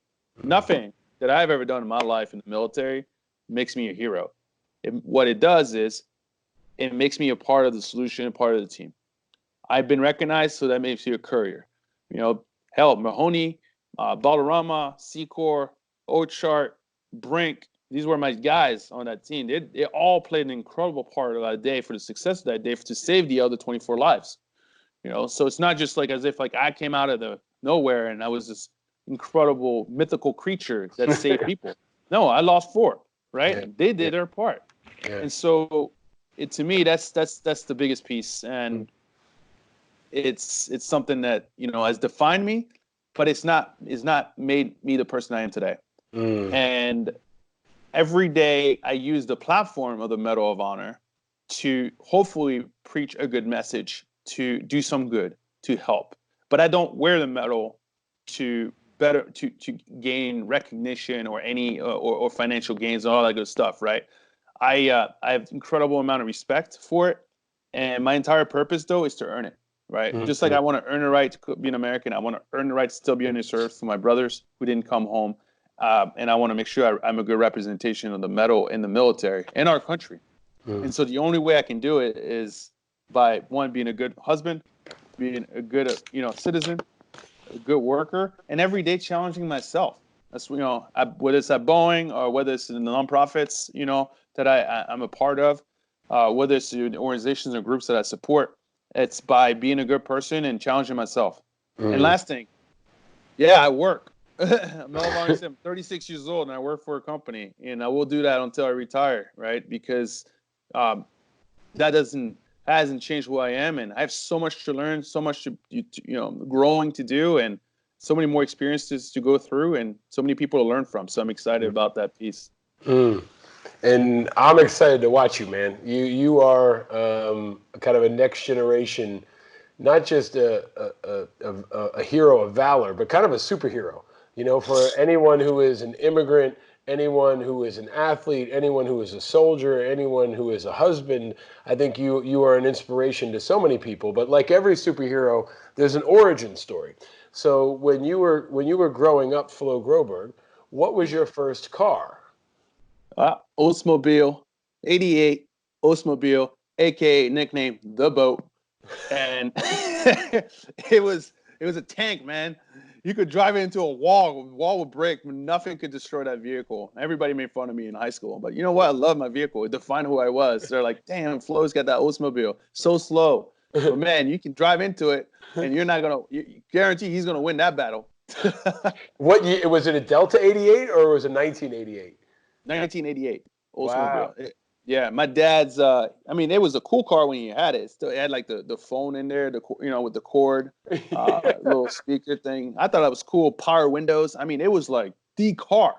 Nothing that I've ever done in my life in the military makes me a hero. What it does is it makes me a part of the solution, a part of the team. I've been recognized, so that makes you a courier. Hell, Mahoney, Balderrama, Secor, Ochart, Brink. These were my guys on that team. They all played an incredible part of that day for the success of that day to save the other 24 lives. So it's not just like as if like I came out of the nowhere and I was this incredible mythical creature that saved people. No, I lost four, right? Yeah, They yeah, did their part. yeah. And so to me that's the biggest piece. Mm, And it's something that has defined me, but it's not made me the person I am today. mm, And every day I use the platform of the Medal of Honor to hopefully preach a good message, to do some good, to help. But I don't wear the medal to to gain recognition or any or financial gains and all that good stuff, right? I have incredible amount of respect for it, and my entire purpose though is to earn it, right? Just like mm, I want to earn the right to be an American, I want to earn the right to still be on this earth for my brothers who didn't come home, and I want to make sure I'm a good representation of the medal in the military in our country. mm, And so the only way I can do it is by one being a good husband, being a good citizen, a good worker, and every day challenging myself. That's whether it's at Boeing or whether it's in the nonprofits that I'm a part of, whether it's the organizations or groups that I support. It's by being a good person and challenging myself. And mm. last thing, yeah, I work. Mel Varney said I'm 36 years old and I work for a company, and I will do that until I retire, right? Because um, that hasn't changed who I am, and I have so much to learn, so much to growing to do, and so many more experiences to go through, and so many people to learn from. So I'm excited about that piece. Mm. And I'm excited to watch you, man. You are kind of a next generation, not just a hero of valor, but kind of a superhero. For anyone who is an immigrant anyone who is an athlete, anyone who is a soldier, anyone who is a husband. I think you are an inspiration to so many people. But like every superhero, there's an origin story. So when you were growing up, Flo Groberg, what was your first car? Oldsmobile, 88 Oldsmobile, aka nickname the boat. And it was it was a tank, man. You could drive it into a wall with brick. Nothing could destroy that vehicle. Everybody made fun of me in high school, but you know what? I love my vehicle. It defined who I was. They're like, "Damn, Flo's got that Oldsmobile, so slow." But man, you can drive into it, and you're not gonna. You guarantee he's gonna win that battle. What year was it? A Delta 88 or was it 1988? 1988 Wow. Oldsmobile. Yeah, my dad's. I mean, it was a cool car when you had it. Still, it had like the phone in there, with the cord, little speaker thing. I thought that was cool. Power windows. I mean, it was like the car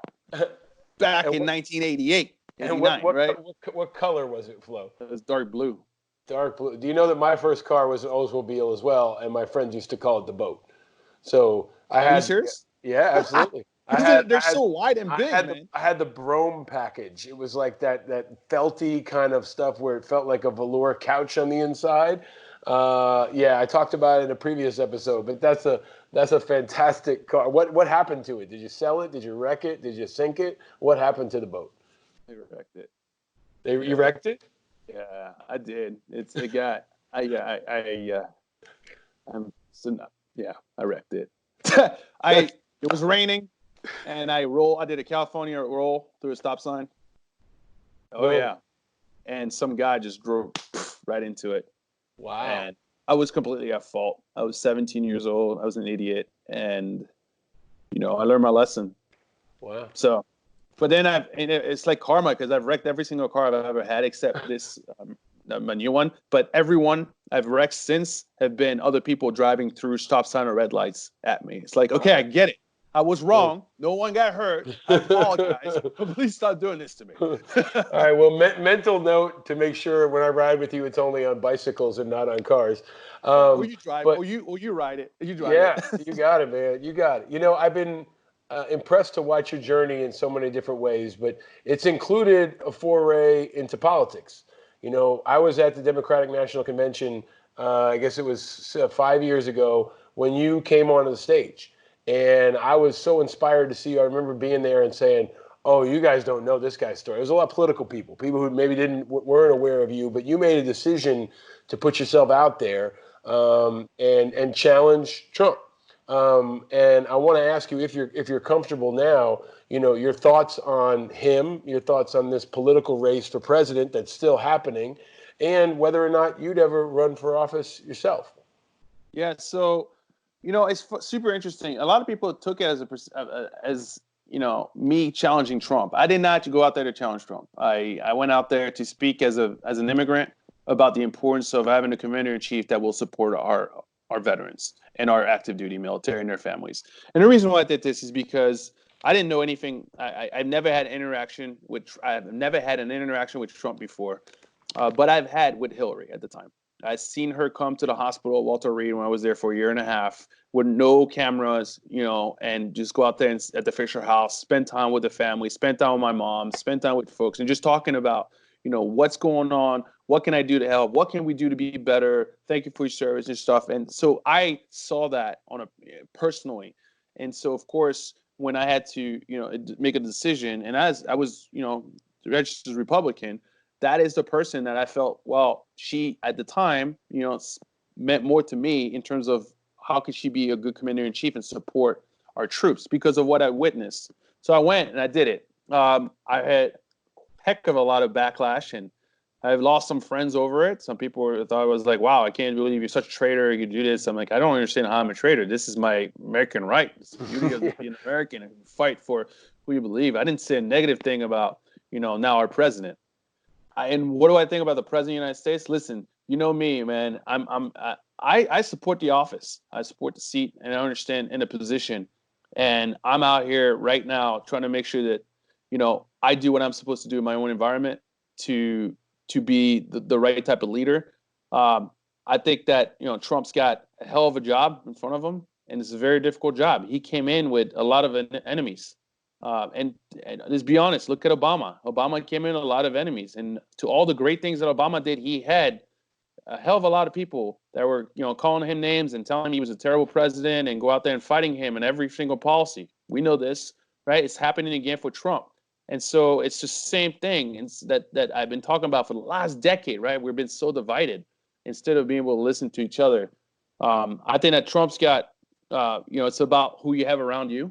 back And in what, 1988, and what 89, what right? what color was it, Flo? It was dark blue. Dark blue. Do you know that my first car was an Oldsmobile as well, and my friends used to call it the boat. So I Are you had, serious? yeah, absolutely. I Because had, they're I had, so wide and I big, had the, man. I had the Brome package. It was like that felty kind of stuff where it felt like a velour couch on the inside. Yeah, I talked about it in a previous episode, but that's a fantastic car. What happened to it? Did you sell it? Did you wreck it? Did you sink it? What happened to the boat? They wrecked it. You Yeah, wrecked it? yeah, I did. It got. I'm so not, yeah, I wrecked it. That's It was raining, and I did a California roll through a stop sign. Oh boom. yeah, and some guy just drove right into it, Wow. and I was completely at fault. I was 17 years old. I was an idiot, and I learned my lesson. Wow. So, but then it's like karma because I've wrecked every single car I've ever had except this my new one. But every one I've wrecked since have been other people driving through stop sign or red lights at me. It's like, okay, I get it. I was Wow. wrong. No one got hurt. I apologize, but please stop doing this to me. All right. Well, mental note to make sure when I ride with you, it's only on bicycles and not on cars. Yeah. Or you drive, But or you ride it. You drive it. yeah, you got it, man. You got it. I've been impressed to watch your journey in so many different ways, but it's included a foray into politics. I was at the Democratic National Convention, I guess it was 5 years ago, when you came onto the stage. And I was so inspired to see you. I remember being there and saying, "Oh, you guys don't know this guy's story." There's a lot of political people who maybe weren't aware of you, but you made a decision to put yourself out there and challenge Trump. And I want to ask you if you're comfortable now. Your thoughts on him, your thoughts on this political race for president that's still happening, and whether or not you'd ever run for office yourself. Yeah, so it's super interesting. A lot of people took it as me challenging Trump. I did not go out there to challenge Trump. I went out there to speak as an immigrant about the importance of having a commander in chief that will support our veterans and our active duty military and their families. And the reason why I did this is because I didn't know anything. I've never had an interaction with Trump before, but I've had with Hillary at the time. I've seen her come to the hospital at Walter Reed when I was there for a year and a half with no cameras, and just go out there at the Fisher House, spend time with the family, spend time with my mom, spend time with folks, and just talking about, what's going on, what can I do to help, what can we do to be better, thank you for your service and stuff. And so I saw that personally. And so, of course, when I had to, make a decision, and as I was, registered Republican, that is the person that I felt, well, she at the time, meant more to me in terms of how could she be a good commander in chief and support our troops because of what I witnessed. So I went and I did it. I had heck of a lot of backlash, and I've lost some friends over it. Some people thought I was like, wow, I can't believe you're such a traitor. You do this. I'm like, I don't understand how I'm a traitor. This is my American right. It's the beauty of being American and fight for who you believe. I didn't say a negative thing about, now our president. And what do I think about the president of the United States? Listen, you know me, man. I support the office. I support the seat, and I understand in the position. And I'm out here right now trying to make sure that, I do what I'm supposed to do in my own environment to be the right type of leader. I think that Trump's got a hell of a job in front of him, and it's a very difficult job. He came in with a lot of enemies, And let's be honest, look at Obama. Obama came in with a lot of enemies, and to all the great things that Obama did, he had a hell of a lot of people that were, calling him names and telling him he was a terrible president and go out there and fighting him in every single policy. We know this, right? It's happening again for Trump. And so it's just the same thing that I've been talking about for the last decade, right? We've been so divided instead of being able to listen to each other. I think that Trump's got, it's about who you have around you,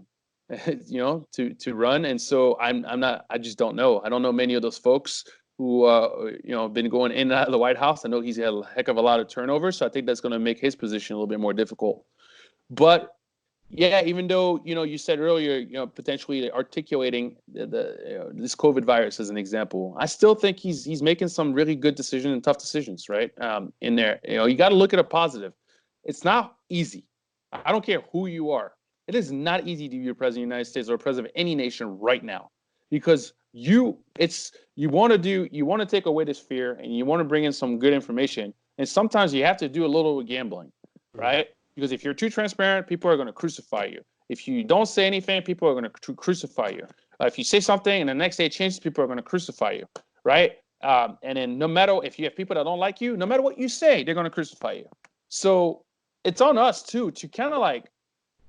to run. And so I just don't know. I don't know many of those folks who been going in and out of the White House. I know he's had a heck of a lot of turnover, so I think that's going to make his position a little bit more difficult. But yeah, even though you said earlier, potentially articulating this COVID virus as an example, I still think he's making some really good decisions and tough decisions, right? In there, you got to look at a positive. It's not easy. I don't care who you are. It is not easy to be a president of the United States or a president of any nation right now, because you want to take away this fear and you want to bring in some good information, and sometimes you have to do a little gambling, right? Because if you're too transparent, people are going to crucify you. If you don't say anything, people are going to crucify you. If you say something and the next day it changes, people are going to crucify you, right? And then no matter if you have people that don't like you, no matter what you say, they're going to crucify you. So it's on us too to kind of like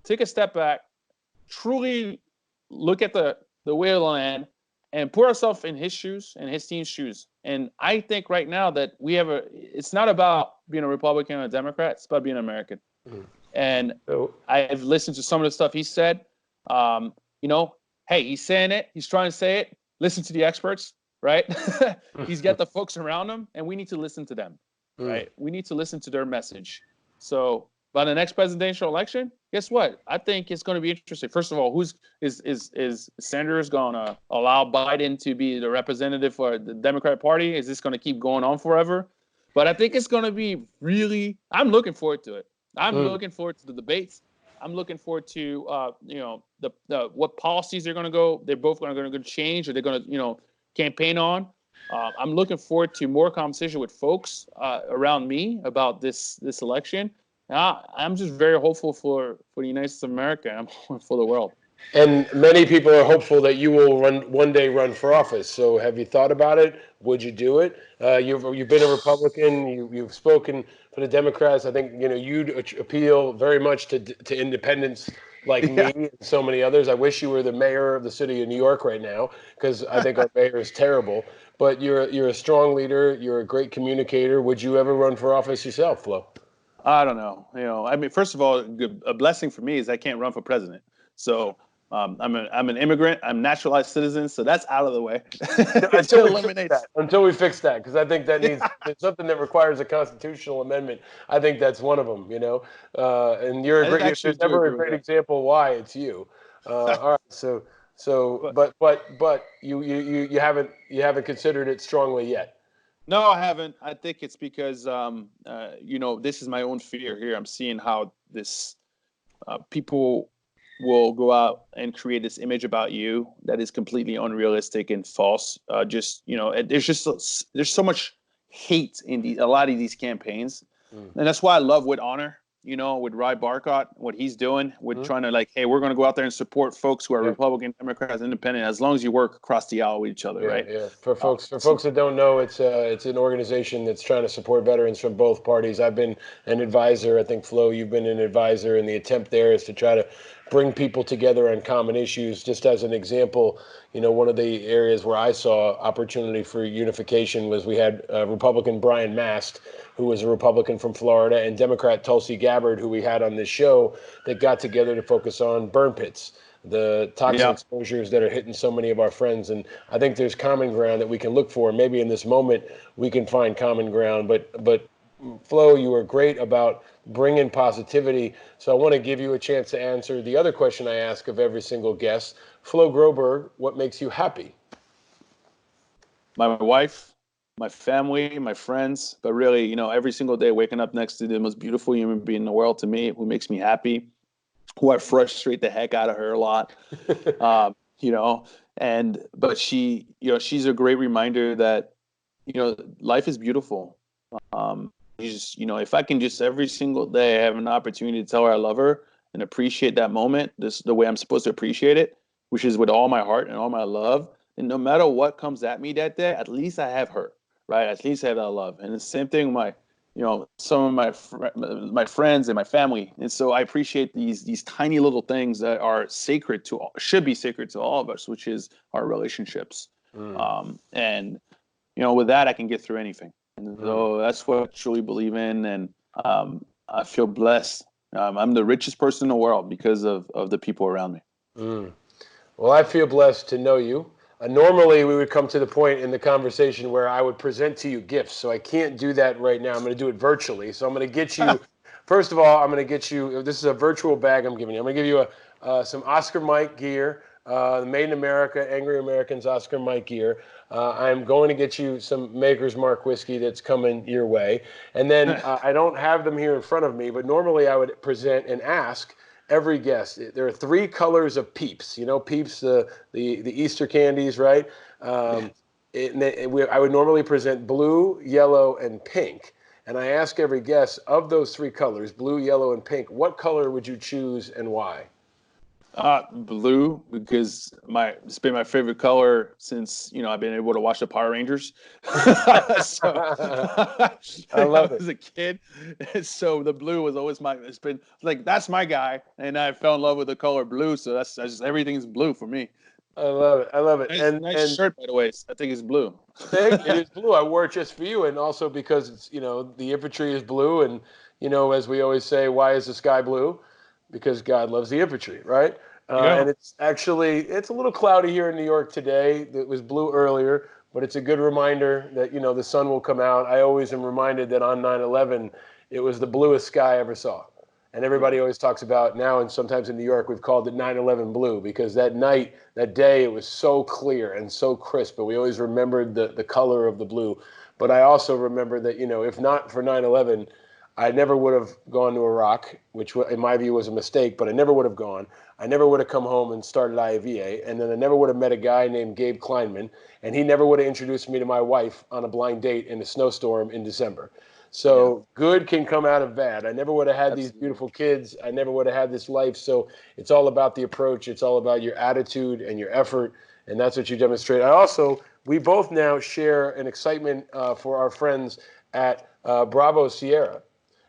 take a step back, truly look at the way of the land, and put ourselves in his shoes and his team's shoes. And I think right now that it's not about being a Republican or a Democrat, it's about being an American. Mm-hmm. And I've listened to some of the stuff he said. Hey, he's saying it, he's trying to say it. Listen to the experts, right? He's got the folks around him, and we need to listen to them, right? We need to listen to their message. So by the next presidential election, guess what? I think it's going to be interesting. First of all, is Sanders going to allow Biden to be the representative for the Democratic Party? Is this going to keep going on forever? But I think it's going to be I'm looking forward to it. I'm looking forward to the debates. I'm looking forward to what policies they're going to go. They're both going to change, or they're going to campaign on. I'm looking forward to more conversation with folks around me about this election. I'm just very hopeful for the United States of America. I'm hopeful for the world. And many people are hopeful that you will one day run for office. So have you thought about it? Would you do it? You've been a Republican. You've spoken for the Democrats. I think you'd appeal very much to independents like me and so many others. I wish you were the mayor of the city of New York right now, because I think our mayor is terrible. But you're a strong leader. You're a great communicator. Would you ever run for office yourself, Flo? I don't know. I mean, first of all, a blessing for me is I can't run for president. So I'm an immigrant. I'm a naturalized citizen, so that's out of the way. Until we fix that, because I think that there's something that requires a constitutional amendment. I think that's one of them. And you're there's never a great example why it's you. All right, but you haven't considered it strongly yet. No, I haven't. I think it's because, this is my own fear here. I'm seeing how this people will go out and create this image about you that is completely unrealistic and false. There's so much hate in a lot of these campaigns, and that's why I love With Honor. With Ry Barkott, what he's doing, with trying to hey, we're going to go out there and support folks who are Republican, Democrats, Independent, as long as you work across the aisle with each other, right? Yeah. For folks that don't know, it's an organization that's trying to support veterans from both parties. I've been an advisor. I think, Flo, you've been an advisor, and the attempt there is to try to bring people together on common issues. Just as an example, one of the areas where I saw opportunity for unification was we had Republican Brian Mast, who was a Republican from Florida, and Democrat Tulsi Gabbard, who we had on this show, that got together to focus on burn pits, the toxic exposures that are hitting so many of our friends. And I think there's common ground that we can look for. Maybe in this moment we can find common ground. But Flo, you were great about bringing positivity. So I want to give you a chance to answer the other question I ask of every single guest. Flo Groberg, what makes you happy? My wife, my family, my friends, but really, every single day waking up next to the most beautiful human being in the world, to me, who makes me happy, who I frustrate the heck out of her a lot, but she, she's a great reminder that, life is beautiful. If I can just every single day have an opportunity to tell her I love her and appreciate that moment, the way I'm supposed to appreciate it, which is with all my heart and all my love, and no matter what comes at me that day, at least I have her, right? At least I have that love. And the same thing with my, some of my friends and my family. And so I appreciate these tiny little things that are sacred to all, should be sacred to all of us, which is our relationships. And with that, I can get through anything. And so that's what I truly believe in. And I feel blessed. I'm the richest person in the world because of the people around me. Well, I feel blessed to know you. Normally, we would come to the point in the conversation where I would present to you gifts. So I can't do that right now. I'm going to do it virtually. So I'm going to get you, first of all, I'm going to get you, this is a virtual bag I'm giving you. I'm going to give you some Oscar Mike gear, the Made in America, Angry Americans Oscar Mike gear. I'm going to get you some Maker's Mark whiskey that's coming your way. And then I don't have them here in front of me, but normally I would present and ask every guest. There are 3 colors of Peeps. You know, Peeps, the Easter candies, right? I would normally present blue, yellow, and pink. And I ask every guest, of those 3 colors, blue, yellow, and pink, what color would you choose and why? Blue, because it's been my favorite color since I've been able to watch the Power Rangers. So I love I it. was a kid, so the blue was always it's been like that's my guy, and I fell in love with the color blue. So that's just everything's blue for me. I love it. I love it. Nice shirt, by the way. I think it's blue. Thank you. It is blue. I wore it just for you, and also because it's the infantry is blue, and as we always say, why is the sky blue? Because God loves the infantry, right? And it's a little cloudy here in New York today. It was blue earlier, but it's a good reminder that the sun will come out. I always am reminded that on 9/11, it was the bluest sky I ever saw. And everybody always talks about now, and sometimes in New York, we've called it 9/11 blue because that night, that day, it was so clear and so crisp, but we always remembered the color of the blue. But I also remember that, if not for 9/11, I never would have gone to Iraq, which in my view was a mistake, but I never would have gone. I never would have come home and started IAVA, and then I never would have met a guy named Gabe Kleinman, and he never would have introduced me to my wife on a blind date in a snowstorm in December. So good can come out of bad. I never would have had these beautiful kids. I never would have had this life. So it's all about the approach. It's all about your attitude and your effort, and that's what you demonstrate. We both now share an excitement for our friends at Bravo Sierra.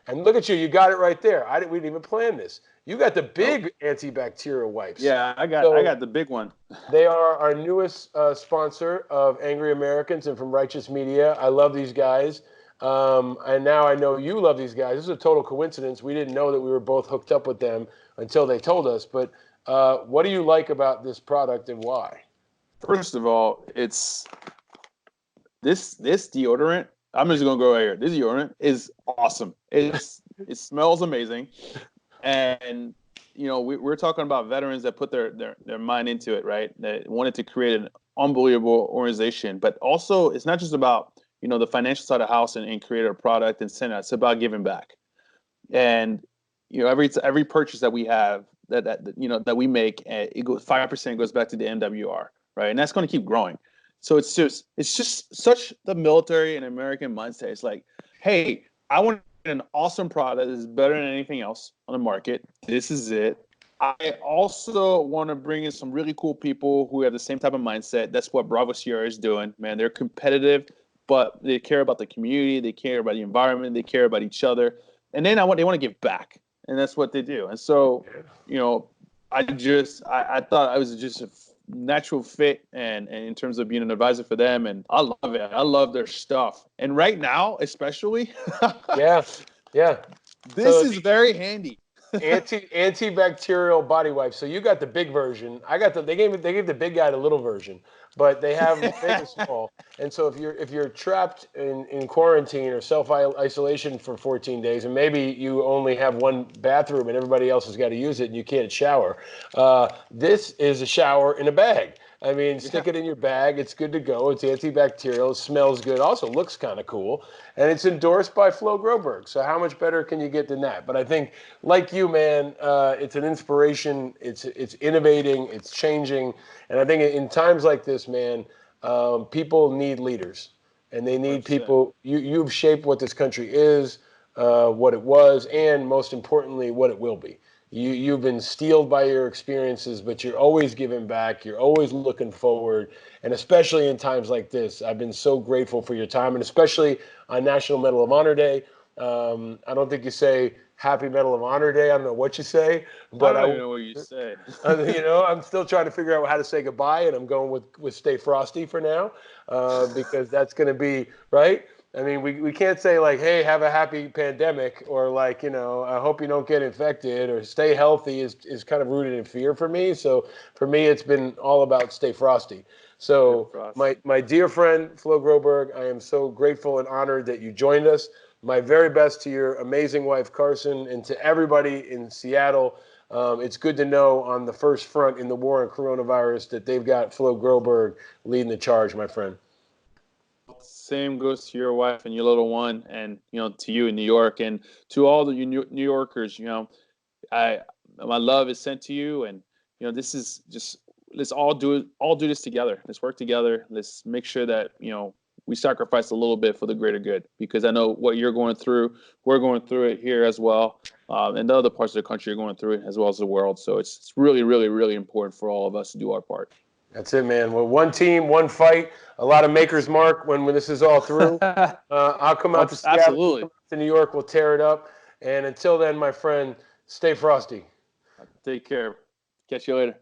And look at you, you got it right there. We didn't even plan this. You got the big antibacterial wipes. Yeah, I got the big one. They are our newest sponsor of Angry Americans and from Righteous Media. I love these guys. And now I know you love these guys. This is a total coincidence. We didn't know that we were both hooked up with them until they told us. But what do you like about this product and why? First of all, it's this deodorant. I'm just gonna go right here. This deodorant is awesome. It smells amazing, and we're talking about veterans that put their mind into it, right? That wanted to create an unbelievable organization, but also it's not just about the financial side of the house and create a product and send it. It's about giving back, and every purchase that we have that we make, it goes 5% goes back to the MWR, right? And that's going to keep growing. So it's just such the military and American mindset. It's like, hey, I want an awesome product that is better than anything else on the market. This is it. I also want to bring in some really cool people who have the same type of mindset. That's what Bravo Sierra is doing, man. They're competitive, but they care about the community. They care about the environment. They care about each other. And then they want to give back. And that's what they do. And so, I thought I was just a natural fit and in terms of being an advisor for them, and I love it. I love their stuff, and right now especially this is very handy. Antibacterial body wipes. So you got the big version. They gave the big guy the little version, but they have big and small. And so if you're trapped in quarantine or self-isolation for 14 days, and maybe you only have one bathroom and everybody else has got to use it and you can't shower, this is a shower in a bag. I mean, stick it in your bag. It's good to go. It's antibacterial. It smells good. Also looks kind of cool. And it's endorsed by Flo Groberg. So how much better can you get than that? But I think, like you, man, it's an inspiration. It's innovating. It's changing. And I think in times like this, man, people need leaders. And they need 100%. people. You've shaped what this country is, what it was, and most importantly, what it will be. You've been steeled by your experiences, but you're always giving back. You're always looking forward, and especially in times like this, I've been so grateful for your time, and especially on National Medal of Honor Day. I don't think you say Happy Medal of Honor Day. I don't know what you say, I but don't even know what you say. I'm still trying to figure out how to say goodbye, and I'm going with Stay Frosty for now, because that's going to be right. I mean, we can't say like, hey, have a happy pandemic, or like, I hope you don't get infected, or stay healthy is kind of rooted in fear for me. So for me, it's been all about Stay Frosty. Stay So my, frosty. my dear friend, Flo Groberg, I am so grateful and honored that you joined us. My very best to your amazing wife, Carson, and to everybody in Seattle. It's good to know on the first front in the war on coronavirus that they've got Flo Groberg leading the charge, my friend. Well, same goes to your wife and your little one, and to you in New York, and to all the New Yorkers. I my love is sent to you, and this is just, let's all do this together. Let's work together. Let's make sure that we sacrifice a little bit for the greater good, because I know what you're going through. We're going through it here as well, and the other parts of the country are going through it as well as the world. So it's really, really, really important for all of us to do our part. That's it, man. Well, one team, one fight, a lot of Maker's Mark when this is all through. I'll come out to Seattle, you Absolutely. come out to New York, we'll tear it up. And until then, my friend, stay frosty. Take care. Catch you later.